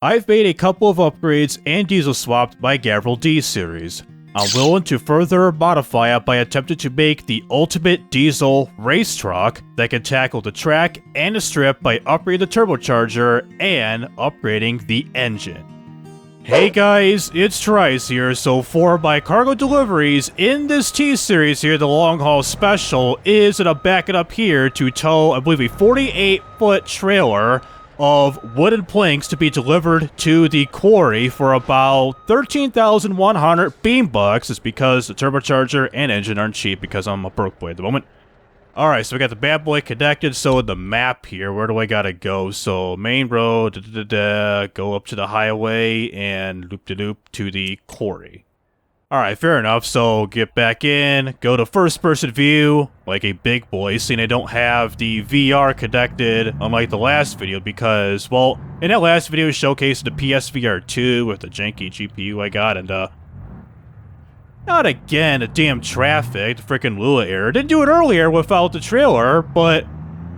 I've made a couple of upgrades and diesel swapped my Gavril D-Series. I'm willing to further modify it by attempting to make the ultimate diesel race truck that can tackle the track and the strip by upgrading the turbocharger and upgrading the engine. Hey guys, it's TRIZE here. So for my cargo deliveries in this T-Series here, the long haul special is that I'm backing up here to tow, I believe, a 48-foot trailer of wooden planks to be delivered to the quarry for about 13,100 beam bucks. It's because the turbocharger and engine aren't cheap because I'm a broke boy at the moment. Alright, so we got the bad boy connected. So the map here, where do I gotta go? So main road, go up to the highway and loop-de-loop to the quarry. Alright, fair enough. So get back in, go to first person view, like a big boy, seeing I don't have the VR connected unlike the last video because, well, in that last video showcased the PSVR 2 with the janky GPU I got, and not again, the damn traffic, the freaking Lua error. Didn't do it earlier without the trailer, but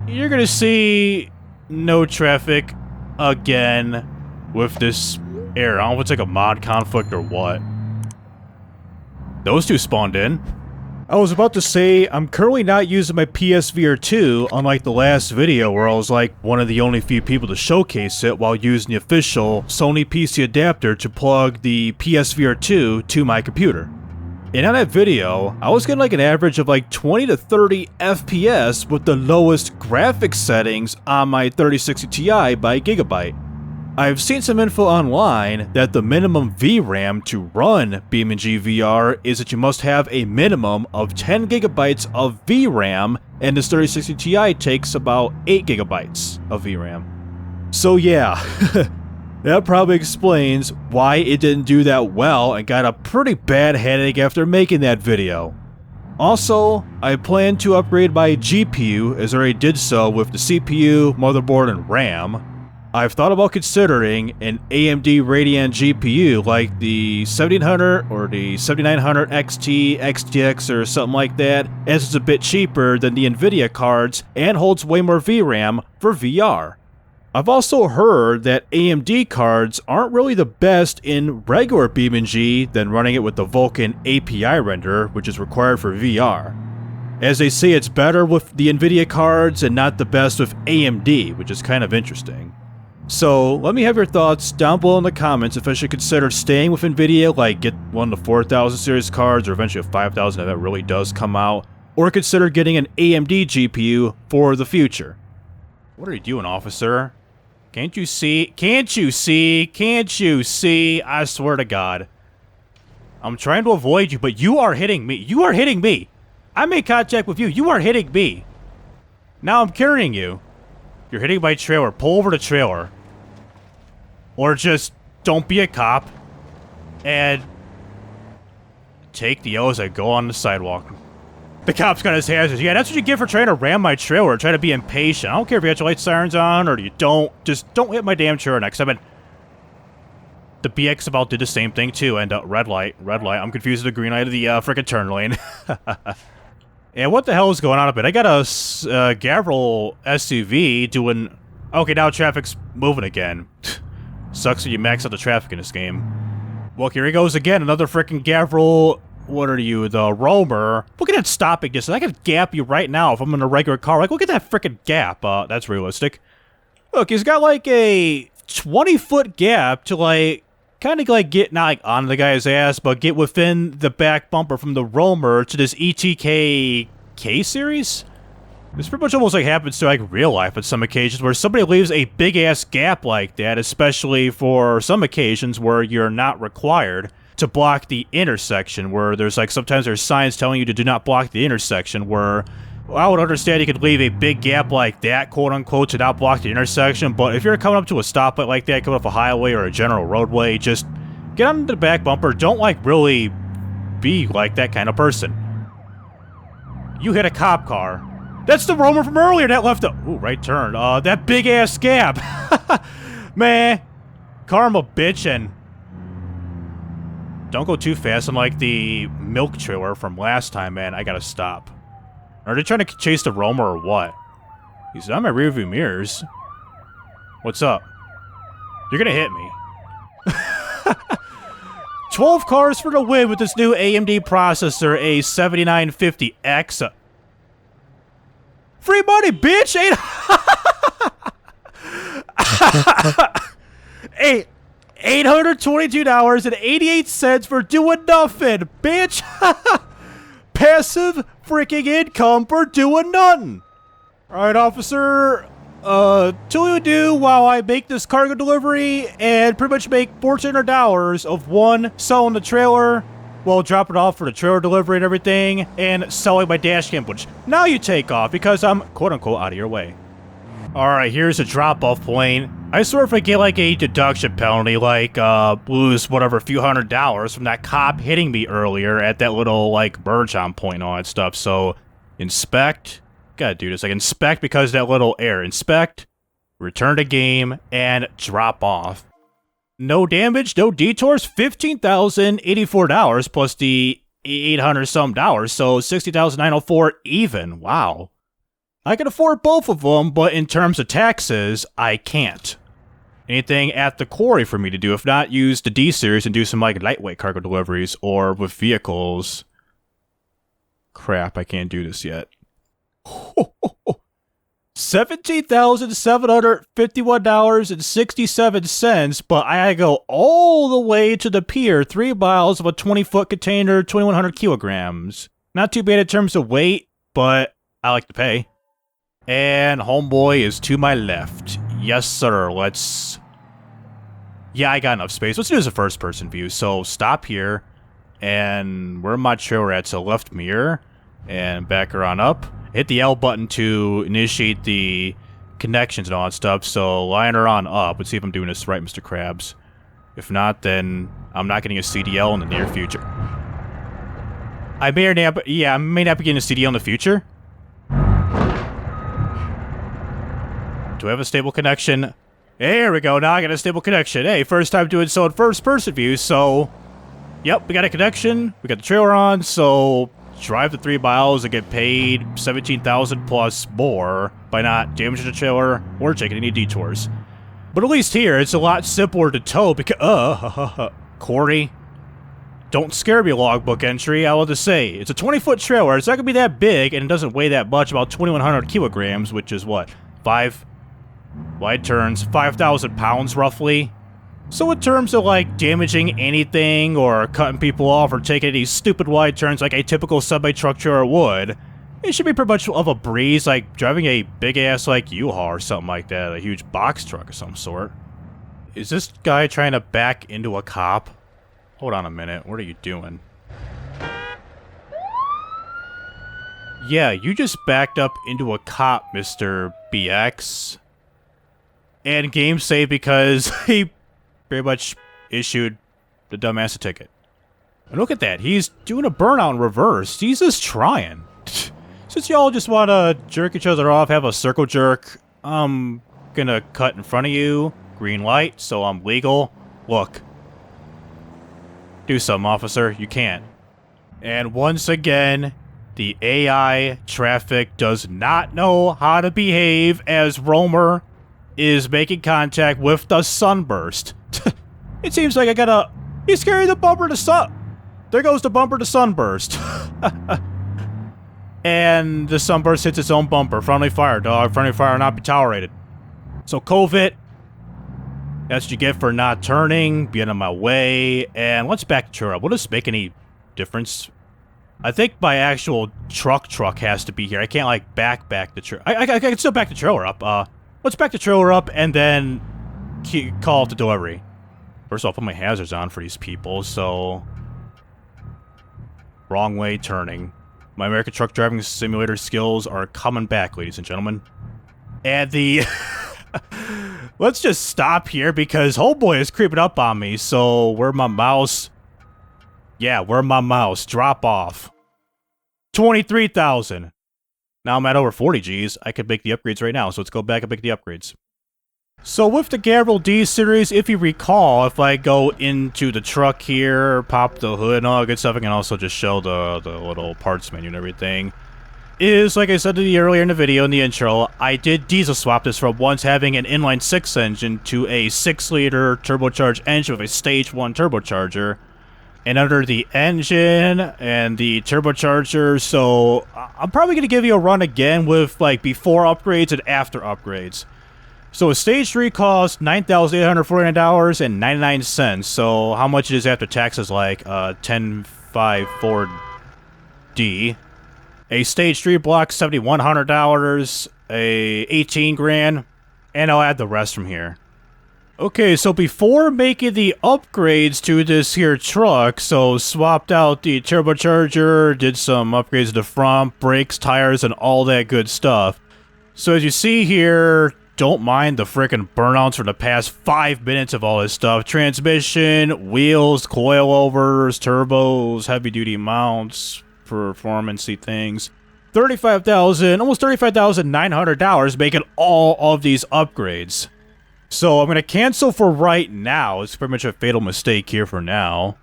you're gonna see no traffic again with this error. I don't know if it's like a mod conflict or what. Those two spawned in. I was about to say, I'm currently not using my PSVR 2, unlike the last video where I was like one of the only few people to showcase it while using the official Sony PC adapter to plug the PSVR 2 to my computer. And on that video, I was getting like an average of like 20 to 30 FPS with the lowest graphics settings on my 3060 Ti by Gigabyte. I've seen some info online that the minimum VRAM to run BeamNG VR is that you must have a minimum of 10 gigabytes of VRAM, and this 3060 Ti takes about 8 gigabytes of VRAM. So yeah, that probably explains why it didn't do that well and got a pretty bad headache after making that video. Also, I plan to upgrade my GPU as I already did so with the CPU, motherboard, and RAM. I've thought about considering an AMD Radeon GPU like the 1700 or the 7900 XT, XTX, or something like that, as it's a bit cheaper than the Nvidia cards and holds way more VRAM for VR. I've also heard that AMD cards aren't really the best in regular BeamNG than running it with the Vulkan API renderer, which is required for VR. As they say, it's better with the Nvidia cards and not the best with AMD, which is kind of interesting. So let me have your thoughts down below in the comments if I should consider staying with Nvidia, like get one of the 4000 series cards or eventually a 5000 if that really does come out, or consider getting an AMD GPU for the future. What are you doing, officer? Can't you see? Can't you see? Can't you see? I swear to God. I'm trying to avoid you, but you are hitting me. You are hitting me. I made contact with you. You are hitting me. Now I'm carrying you. You're hitting my trailer. Pull over the trailer. Or just don't be a cop and take the O's that go on the sidewalk. The cop's got his hands. Yeah, that's what you get for trying to ram my trailer, trying to be impatient. I don't care if you got your light sirens on or you don't. Just don't hit my damn trailer next time. The BX about did the same thing too, and red light. I'm confused with the green light of the frickin' turn lane. And what the hell is going on up it? I got a Gavril SUV doing... Okay, now traffic's moving again. Sucks when you max out the traffic in this game. Well, here he goes again. Another frickin' Gavril... What are you? The Roamer. Look at that stopping distance. I could gap you right now if I'm in a regular car. Like, look at that frickin' gap. That's realistic. Look, he's got like a 20-foot gap to like... Kind of like get, not like on the guy's ass, but get within the back bumper from the Roamer to this ETK K-Series? This pretty much almost like happens to like real life at some occasions where somebody leaves a big-ass gap like that, especially for some occasions where you're not required to block the intersection, where there's like sometimes there's signs telling you to do not block the intersection, where I would understand you could leave a big gap like that, quote-unquote, to not block the intersection, but if you're coming up to a stoplight like that, coming off a highway or a general roadway, just get on the back bumper. Don't, like, really be like that kind of person. You hit a cop car. That's the Roamer from earlier that left a... Ooh, right turn. That big-ass gap. Man. Karma, bitch, and... Don't go too fast. I'm like the milk trailer from last time, man. I gotta stop. Are they trying to chase the Roamer or what? He's on my rearview mirrors. What's up? You're gonna hit me. 12 cars for the win with this new AMD processor, a 7950X. Free money, bitch! $822.88 for doing nothing, bitch! Passive freaking income for doing nothing! Alright, officer. Till you do while I make this cargo delivery and pretty much make $1,400 of one, selling the trailer, well, dropping it off for the trailer delivery and everything, and selling my dash cam footage. Now you take off because I'm quote-unquote out of your way. Alright, here's a drop-off point. I swear if I get like a deduction penalty, like, lose whatever, a few $100s from that cop hitting me earlier at that little, like, merge on point and all that stuff. So, inspect. Gotta do this. Like, inspect because that little error. Inspect, return to game, and drop off. No damage, no detours, $15,084 plus the $800-some, so $60,904 even. Wow. I can afford both of them, but in terms of taxes, I can't. Anything at the quarry for me to do, if not use the D-Series and do some like lightweight cargo deliveries, or with vehicles. Crap, I can't do this yet. $17,751.67, but I gotta go all the way to the pier, 3 miles of a 20-foot container, 2,100 kilograms. Not too bad in terms of weight, but I like to pay. And homeboy is to my left. Yes, sir. Let's... Yeah, I got enough space. Let's do this a first-person view. So, stop here. And where my trailer at? So, left mirror. And back her on up. Hit the L button to initiate the connections and all that stuff. So, line her on up. Let's see if I'm doing this right, Mr. Krabs. If not, then I'm not getting a CDL in the near future. I may or may not, yeah, I may not be getting a CDL in the future. Do I have a stable connection? There we go, now I got a stable connection. Hey, first time doing so in first-person view, so... Yep, we got a connection, we got the trailer on, so... Drive the 3 miles and get paid $17,000 plus more by not damaging the trailer or taking any detours. But at least here, it's a lot simpler to tow because... Corey... Don't scare me, logbook entry. I want to say, it's a 20-foot trailer, it's not gonna be that big, and it doesn't weigh that much, about 2,100 kilograms, which is what? 5... wide turns, 5,000 pounds roughly. So in terms of like damaging anything or cutting people off or taking any stupid wide turns like a typical semi-truck trailer would, it should be pretty much of a breeze, like driving a big ass like U-Haul or something like that, a huge box truck of some sort. Is this guy trying to back into a cop? Hold on a minute, what are you doing? Yeah, you just backed up into a cop, Mr. BX. And game saved because he pretty much issued the dumbass a ticket. And look at that, he's doing a burnout in reverse. He's just trying. Since y'all just want to jerk each other off, have a circle jerk, I'm gonna cut in front of you. Green light, so I'm legal. Look. Do something, officer. You can't. And once again, the AI traffic does not know how to behave as Romer is making contact with the sunburst. It seems like I gotta... He's carrying the bumper to sun... There goes the bumper to sunburst. And the sunburst hits its own bumper. Friendly fire, dog. Friendly fire not be tolerated. So, COVID. That's what you get for not turning, being on my way. And let's back the trailer up. Will this make any difference? I think my actual truck has to be here. I can't, like, back the trailer. I can still back the trailer up. Let's back the trailer up and then call off the delivery. First of all, I'll put my hazards on for these people, so... Wrong way turning. My American Truck Driving Simulator skills are coming back, ladies and gentlemen. And the... Let's just stop here because Homeboy is creeping up on me, so where my mouse... Yeah, where my mouse? Drop off. 23,000. Now I'm at over 40 Gs. I could make the upgrades right now, so let's go back and make the upgrades. So with the Gavril D-Series, if you recall, if I go into the truck here, pop the hood and all that good stuff, I can also just show the little parts menu and everything. is, like I said earlier in the video, in the intro, I did diesel swap this from once having an inline 6 engine to a 6-liter turbocharged engine with a stage 1 turbocharger. And under the engine and the turbocharger, so I'm probably going to give you a run again with like before upgrades and after upgrades. So a stage 3 costs $9,849.99. So how much it is after taxes? Like 1054D. A stage 3 block $7,100. A 18 grand, and I'll add the rest from here. Okay, so before making the upgrades to this here truck, so swapped out the turbocharger, did some upgrades to the front, brakes, tires, and all that good stuff. So as you see here, don't mind the frickin' burnouts for the past 5 minutes of all this stuff. Transmission, wheels, coilovers, turbos, heavy-duty mounts, performance-y things. Almost $35,900 making all of these upgrades. So I'm going to cancel for right now. It's pretty much a fatal mistake here for now.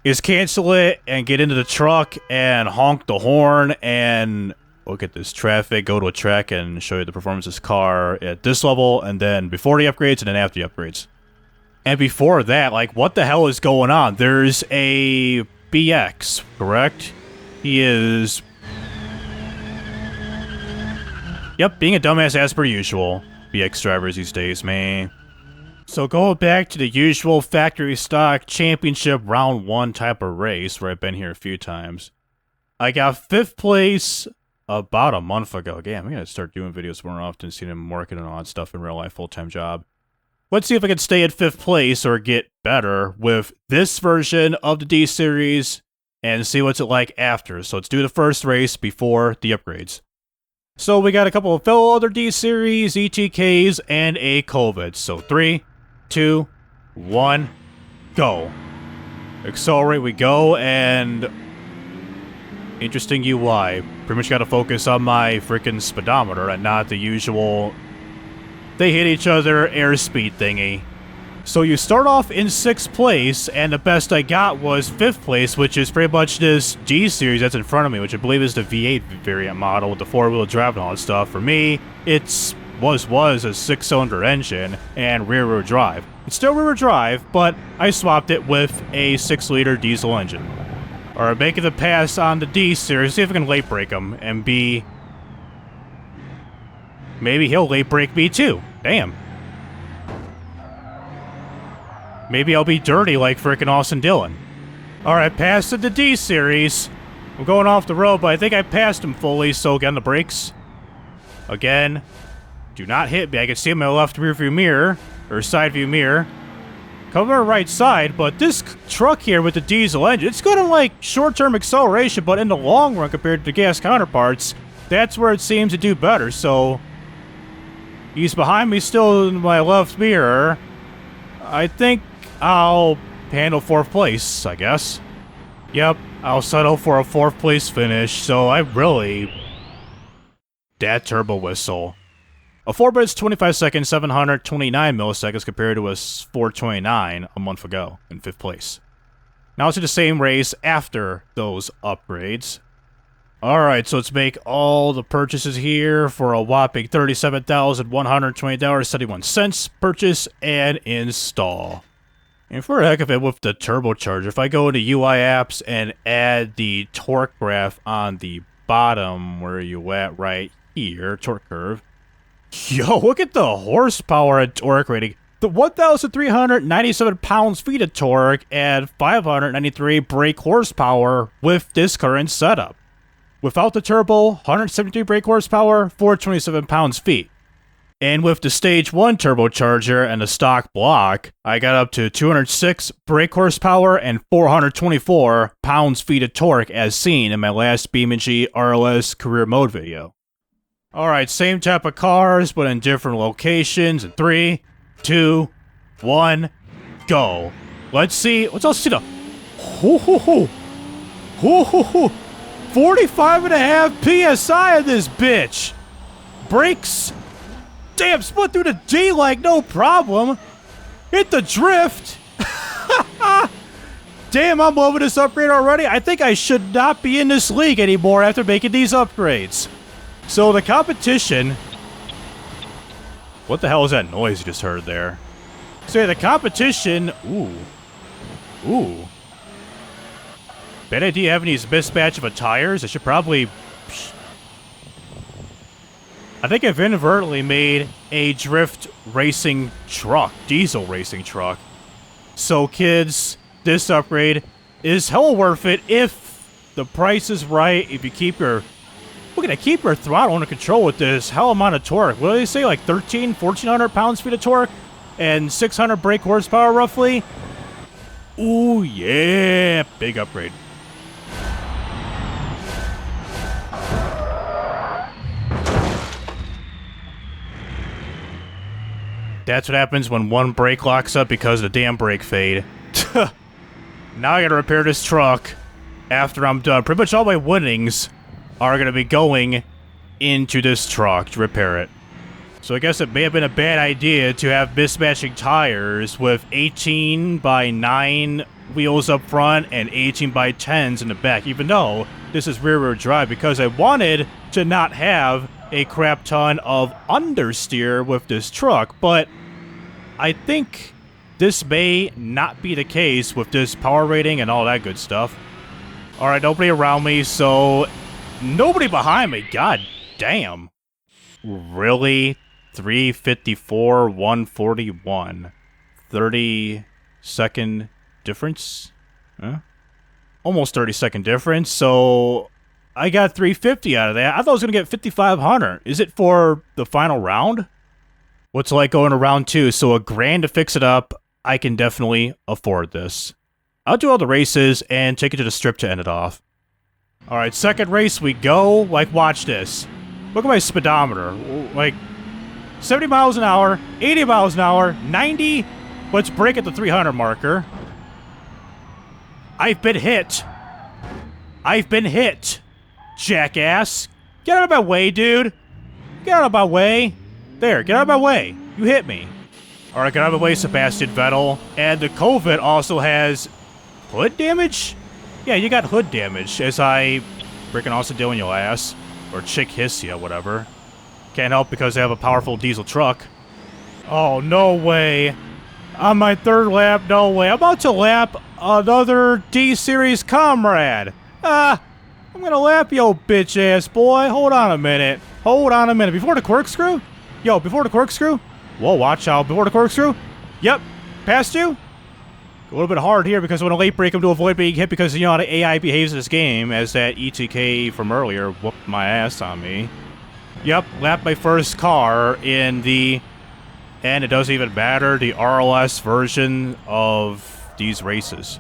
Is cancel it and get into the truck and honk the horn and look at this traffic, go to a track and show you the performance of this car at this level, and then before the upgrades and then after the upgrades. And before that, like, what the hell is going on? There's a BX, correct? He is... Yep, being a dumbass as per usual. BX drivers these days, man. So going back to the usual factory stock championship round 1 type of race where I've been here a few times. I got 5th place about a month ago. Damn, I'm gonna start doing videos more often, seeing him working on odd stuff in real life, full-time job. Let's see if I can stay at 5th place or get better with this version of the D-Series and see what's it like after. So let's do the first race before the upgrades. So we got a couple of fellow other D-Series, ETKs, and a COVID. So 3, 2, 1, go. Accelerate we go, and... interesting UI. Pretty much got to focus on my freaking speedometer and not the usual... they hit each other airspeed thingy. So you start off in 6th place, and the best I got was 5th place, which is pretty much this G-Series that's in front of me, which I believe is the V8 variant model with the 4-wheel drive and all that stuff. For me, it's was a 6-cylinder engine and rear-wheel drive. It's still rear-wheel drive, but I swapped it with a 6-liter diesel engine. Alright, making the pass on the D-Series, see if I can late brake him, and B... maybe he'll late brake me too. Damn. Maybe I'll be dirty like frickin' Austin Dillon. Alright, passed the D-Series. I'm going off the road, but I think I passed him fully, so get on the brakes. Again. Do not hit me. I can see my left rear view mirror, or side view mirror. Coming on the right side, but this truck here with the diesel engine, it's good on like short-term acceleration, but in the long run compared to the gas counterparts, that's where it seems to do better, so... he's behind me still in my left mirror. I think I'll handle 4th place, I guess. Yep, I'll settle for a 4th place finish, so I really... that turbo whistle. A 4 minutes 25 seconds, 729 milliseconds compared to a 429 a month ago in 5th place. Now it's the same race after those upgrades. Alright, so let's make all the purchases here for a whopping $37,120.71. Purchase and install. And for the heck of it with the turbocharger, if I go into UI apps and add the torque graph on the bottom, where are you at right here, torque curve. Yo, look at the horsepower and torque rating. The 1,397 pounds-feet of torque and 593 brake horsepower with this current setup. Without the turbo, 173 brake horsepower, 427 pounds-feet. And with the stage 1 turbocharger and the stock block, I got up to 206 brake horsepower and 424 pounds-feet of torque as seen in my last BeamNG RLS Career Mode video. Alright, same type of cars, but in different locations. In 3, 2, 1, go. Let's see. Let's all see the... 45.5 PSI of this bitch. Brakes. Damn, split through the D like no problem. Hit the drift. Damn, I'm loving this upgrade already. I think I should not be in this league anymore after making these upgrades. So the competition... What the hell is that noise you just heard there? So yeah, the competition... Ooh. Bad idea having these mismatch of tires. I should probably... I think I've inadvertently made a drift racing truck. Diesel racing truck. So kids, this upgrade is hell worth it if the price is right. If you keep your... Look at that, keep your throttle under control with this hell amount of torque. What do they say, like 1,400 pounds-feet of torque? And 600 brake horsepower, roughly? Ooh, yeah! Big upgrade. That's what happens when one brake locks up because of the damn brake fade. Now I gotta repair this truck after I'm done. Pretty much all my winnings are gonna be going into this truck to repair it. So I guess it may have been a bad idea to have mismatching tires with 18 by 9 wheels up front and 18 by 10s in the back, even though this is rear-wheel drive, because I wanted to not have a crap ton of understeer with this truck, but I think this may not be the case with this power rating and all that good stuff. Alright, nobody around me, so nobody behind me, god damn. Really? 354, 141. 30-second difference? Huh? Almost 30-second difference, so I got 350 out of that. I thought I was going to get 5,500. Is it for the final round? What's it like going to round 2? So $1,000 to fix it up. I can definitely afford this. I'll do all the races and take it to the strip to end it off. Alright, second race we go. Like, watch this. Look at my speedometer. Like, 70 miles an hour, 80 miles an hour, 90. Let's break at the 300 marker. I've been hit. I've been hit. Jackass. Get out of my way, dude. Get out of my way. There, get out of my way. You hit me. Alright, get out of my way, Sebastian Vettel. And the COVID also has hood damage? Yeah, you got hood damage as I freaking also doing your ass. Or chick hiss ya, whatever. Can't help because I have a powerful diesel truck. Oh, no way. On my third lap, no way. I'm about to lap another D-Series comrade. I'm gonna lap yo bitch ass boy. Hold on a minute. Hold on a minute. Before the corkscrew? Yo, before the corkscrew? Whoa, watch out. Before the corkscrew? Yep. Past you? A little bit hard here because I want to late break him to avoid being hit because you know how the AI behaves in this game, as that ETK from earlier whooped my ass on me. Yep, lapped my first car in the... And it doesn't even matter, the RLS version of these races.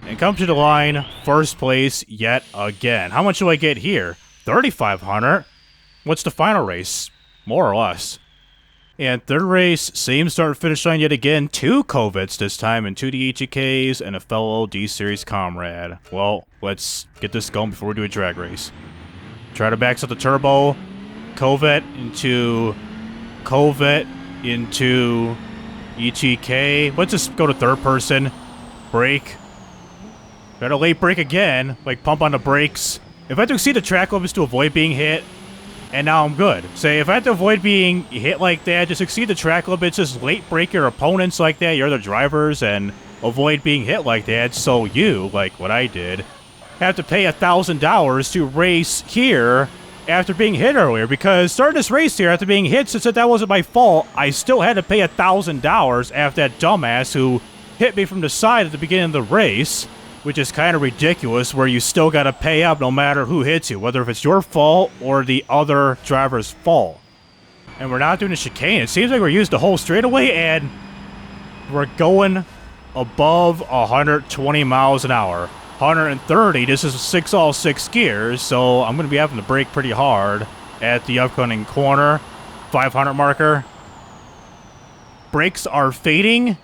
And come to the line, first place yet again. How much do I get here? 3,500? What's the final race? More or less. And third race, same start finish line yet again. 2 COVIDs this time, and 2 DHEKs, and a fellow D-Series comrade. Well, let's get this going before we do a drag race. Try to max out the turbo. COVID into ETK. Let's just go to third person. Brake. Try to late brake again. Like, pump on the brakes. If I have to exceed the track limits to avoid being hit, and now I'm good. Say, if I have to avoid being hit like that, just exceed the track limits, just late break your opponents like that, you're the drivers, and avoid being hit like that, so you, like what I did, have to pay $1,000 to race here after being hit earlier, because starting this race here after being hit, since that wasn't my fault, I still had to pay $1,000 after that dumbass who hit me from the side at the beginning of the race, which is kind of ridiculous, where you still gotta pay up no matter who hits you, whether if it's your fault or the other driver's fault. And we're not doing a chicane. It seems like we're used the whole straightaway, and we're going above 120 miles an hour. 130, this is 6 all 6 gears, so I'm gonna be having to brake pretty hard at the upcoming corner. 500 marker. Brakes are fading.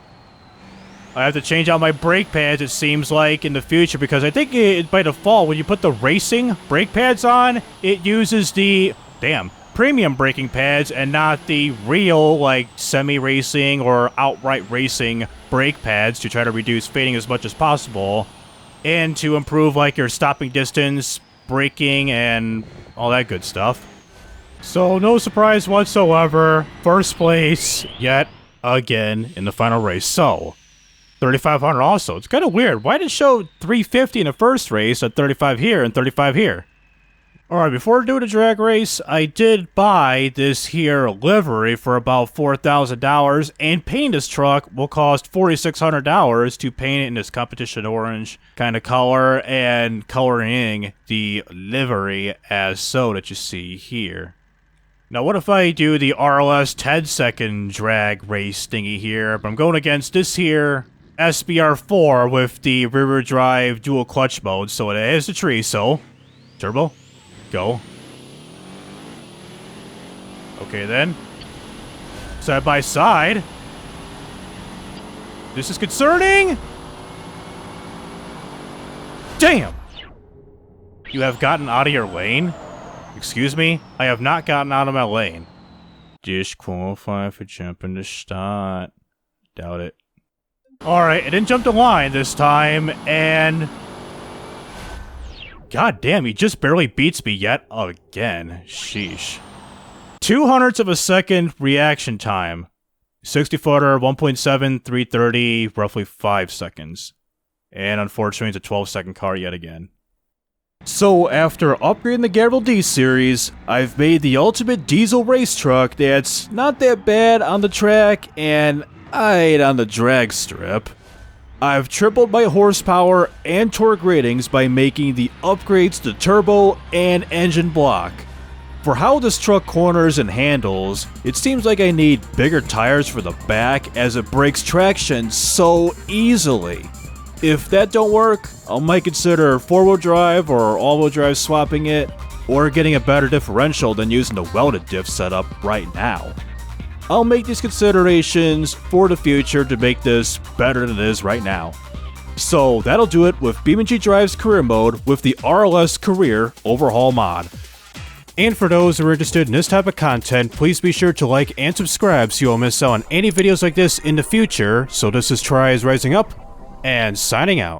I have to change out my brake pads, it seems like, in the future, because I think by default, when you put the racing brake pads on, it uses the, premium braking pads and not the real, like, semi-racing or outright racing brake pads to try to reduce fading as much as possible, and to improve, like, your stopping distance, braking, and all that good stuff. So no surprise whatsoever, first place yet again in the final race. So 3,500 also. It's kind of weird. Why did it show 350 in the first race at 35 here and 35 here? Alright, before doing the drag race, I did buy this here livery for about $4,000, and painting this truck will cost $4,600 to paint it in this competition orange kind of color and coloring the livery as so that you see here. Now what if I do the RLS 10-second drag race thingy here, but I'm going against this here SBR4 with the rear drive dual clutch mode, so it is the TRIZE, so turbo. Go. Okay then. Side by side. This is concerning! Damn! You have gotten out of your lane? Excuse me? I have not gotten out of my lane. Disqualify for jumping the start. Doubt it. Alright, it didn't jump the line this time, and god damn, he just barely beats me yet again. Sheesh. 0.02 of a second reaction time. 60-footer, 1.7, 330, roughly 5 seconds. And unfortunately, it's a 12-second car yet again. So, after upgrading the Gavril D-Series, I've made the ultimate diesel race truck that's not that bad on the track and aight on the drag strip. I've tripled my horsepower and torque ratings by making the upgrades to turbo and engine block. For how this truck corners and handles, it seems like I need bigger tires for the back as it breaks traction so easily. If that don't work, I might consider 4-wheel drive or all-wheel drive swapping it, or getting a better differential than using the welded diff setup right now. I'll make these considerations for the future to make this better than it is right now. So that'll do it with BeamNG.drive's career mode with the RLS Career Overhaul mod. And for those who are interested in this type of content, please be sure to like and subscribe so you won't miss out on any videos like this in the future. So this is TRIZE Rising Up, and signing out.